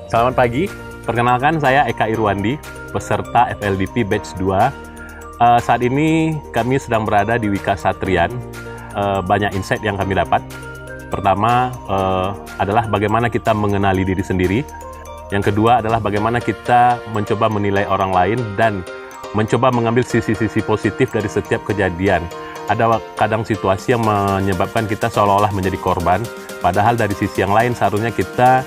Selamat pagi, perkenalkan saya Eka Irwandi, peserta FLDP Batch 2. Saat ini kami sedang berada di Wika Satrian. Banyak insight yang kami dapat. Pertama adalah bagaimana kita mengenali diri sendiri. Yang kedua adalah bagaimana kita mencoba menilai orang lain dan mencoba mengambil sisi-sisi positif dari setiap kejadian. Ada kadang situasi yang menyebabkan kita seolah-olah menjadi korban, padahal dari sisi yang lain seharusnya kita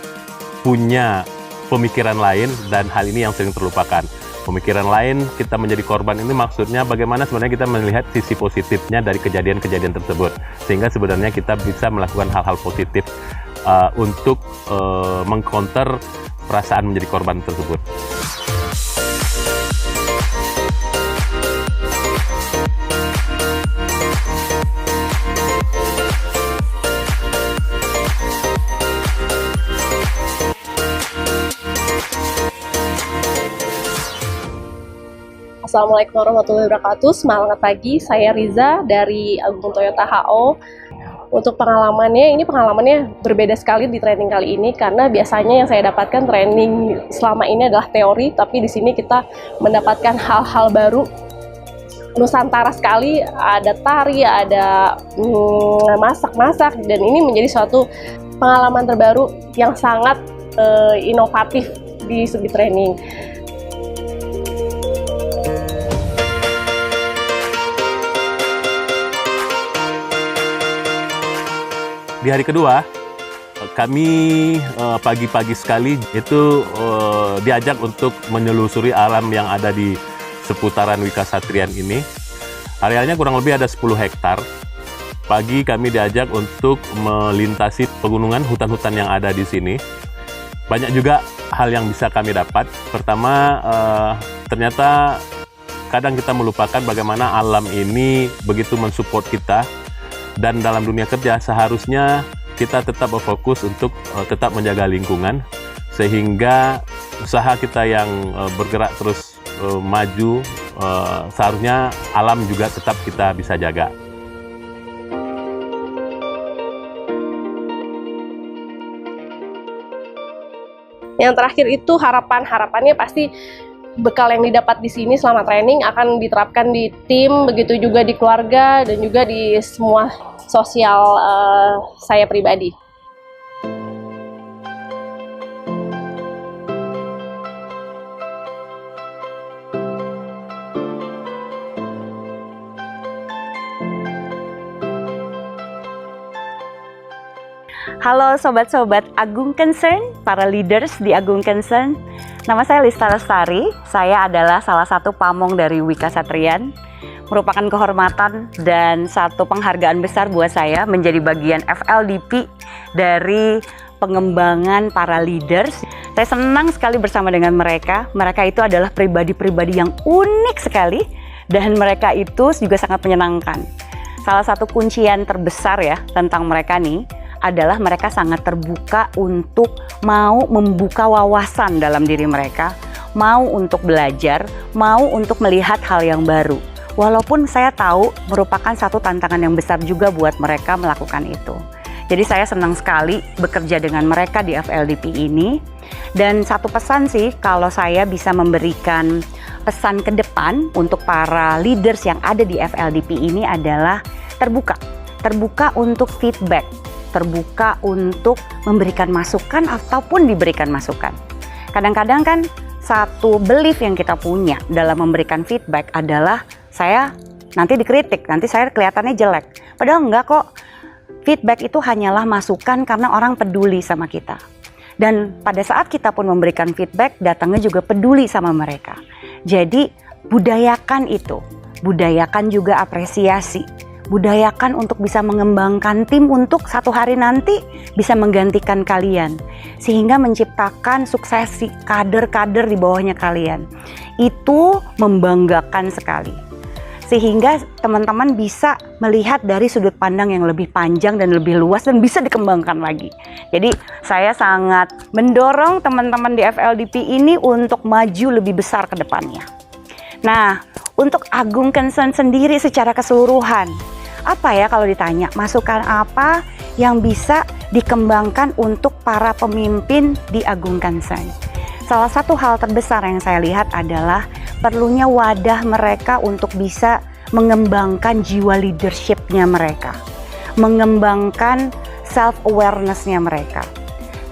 punya pemikiran lain, dan hal ini yang sering terlupakan. Pemikiran lain, kita menjadi korban ini maksudnya bagaimana sebenarnya kita melihat sisi positifnya dari kejadian-kejadian tersebut. Sehingga sebenarnya kita bisa melakukan hal-hal positif untuk mengcounter perasaan menjadi korban tersebut. Assalamualaikum warahmatullahi wabarakatuh. Semangat pagi, saya Riza dari Agung Toyota HO. Untuk pengalamannya, ini pengalamannya berbeda sekali di training kali ini, karena biasanya yang saya dapatkan training selama ini adalah teori, tapi di sini kita mendapatkan hal-hal baru, Nusantara sekali, ada tari, ada masak-masak, dan ini menjadi suatu pengalaman terbaru yang sangat inovatif di segi training. Di hari kedua, kami pagi-pagi sekali itu diajak untuk menyelusuri alam yang ada di seputaran Wika Satrian ini. Arealnya kurang lebih ada 10 hektar. Pagi kami diajak untuk melintasi pegunungan, hutan-hutan yang ada di sini. Banyak juga hal yang bisa kami dapat. Pertama, ternyata kadang kita melupakan bagaimana alam ini begitu mensupport kita. Dan dalam dunia kerja seharusnya kita tetap berfokus untuk tetap menjaga lingkungan, sehingga usaha kita yang bergerak terus maju, seharusnya alam juga tetap kita bisa jaga. Yang terakhir itu harapannya pasti bekal yang didapat di sini selama training akan diterapkan di tim, begitu juga di keluarga, dan juga di semua sosial saya pribadi. Halo sobat-sobat Agung Concern, para leaders di Agung Concern. Nama saya Lista Lestari, saya adalah salah satu pamong dari Wika Satrian. Merupakan kehormatan dan satu penghargaan besar buat saya menjadi bagian FLDP dari pengembangan para leaders. Saya senang sekali bersama dengan mereka. Mereka itu adalah pribadi-pribadi yang unik sekali, dan mereka itu juga sangat menyenangkan. Salah satu kuncian terbesar ya tentang mereka nih adalah mereka sangat terbuka untuk mau membuka wawasan dalam diri mereka, mau untuk belajar, mau untuk melihat hal yang baru. Walaupun saya tahu merupakan satu tantangan yang besar juga buat mereka melakukan itu. Jadi saya senang sekali bekerja dengan mereka di FLDP ini. Dan satu pesan sih, kalau saya bisa memberikan pesan ke depan untuk para leaders yang ada di FLDP ini adalah terbuka untuk feedback, terbuka untuk memberikan masukan ataupun diberikan masukan. Kadang-kadang kan satu belief yang kita punya dalam memberikan feedback adalah saya nanti dikritik, nanti saya kelihatannya jelek. Padahal enggak kok, feedback itu hanyalah masukan karena orang peduli sama kita. Dan pada saat kita pun memberikan feedback, datangnya juga peduli sama mereka. Jadi budayakan itu, budayakan juga apresiasi. Budayakan untuk bisa mengembangkan tim untuk satu hari nanti bisa menggantikan kalian, sehingga menciptakan suksesi kader-kader di bawahnya kalian. Itu membanggakan sekali, sehingga teman-teman bisa melihat dari sudut pandang yang lebih panjang dan lebih luas dan bisa dikembangkan lagi. Jadi saya sangat mendorong teman-teman di FLDP ini untuk maju lebih besar ke depannya. Nah, untuk Agung Concern sendiri secara keseluruhan, apa ya kalau ditanya masukan apa yang bisa dikembangkan untuk para pemimpin di Agung Concern. Salah satu hal terbesar yang saya lihat adalah perlunya wadah mereka untuk bisa mengembangkan jiwa leadership-nya mereka, mengembangkan self-awareness-nya mereka.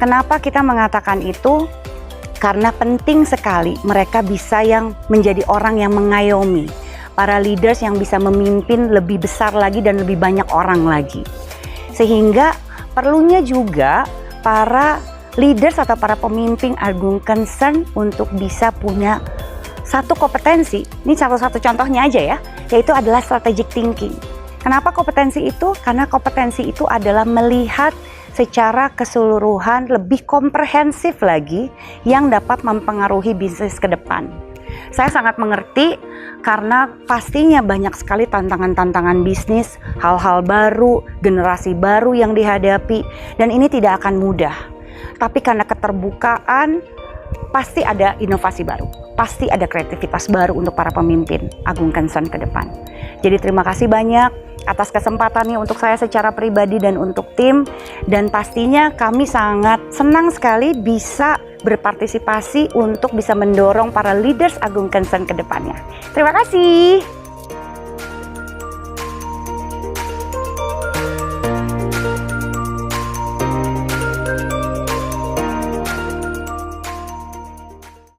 Kenapa kita mengatakan itu? Karena penting sekali mereka bisa yang menjadi orang yang mengayomi, para leaders yang bisa memimpin lebih besar lagi dan lebih banyak orang lagi. Sehingga perlunya juga para leaders atau para pemimpin Agung Concern untuk bisa punya satu kompetensi. Ini salah satu contohnya aja ya, yaitu adalah strategic thinking. Kenapa kompetensi itu? Karena kompetensi itu adalah melihat secara keseluruhan lebih komprehensif lagi yang dapat mempengaruhi bisnis ke depan. Saya sangat mengerti karena pastinya banyak sekali tantangan-tantangan bisnis, hal-hal baru, generasi baru yang dihadapi, dan ini tidak akan mudah. Tapi karena keterbukaan, pasti ada inovasi baru, pasti ada kreativitas baru untuk para pemimpin Agung Concern ke depan. Jadi terima kasih banyak atas kesempatannya untuk saya secara pribadi dan untuk tim, dan pastinya kami sangat senang sekali bisa berpartisipasi untuk bisa mendorong para leaders Agung Concern ke depannya. Terima kasih.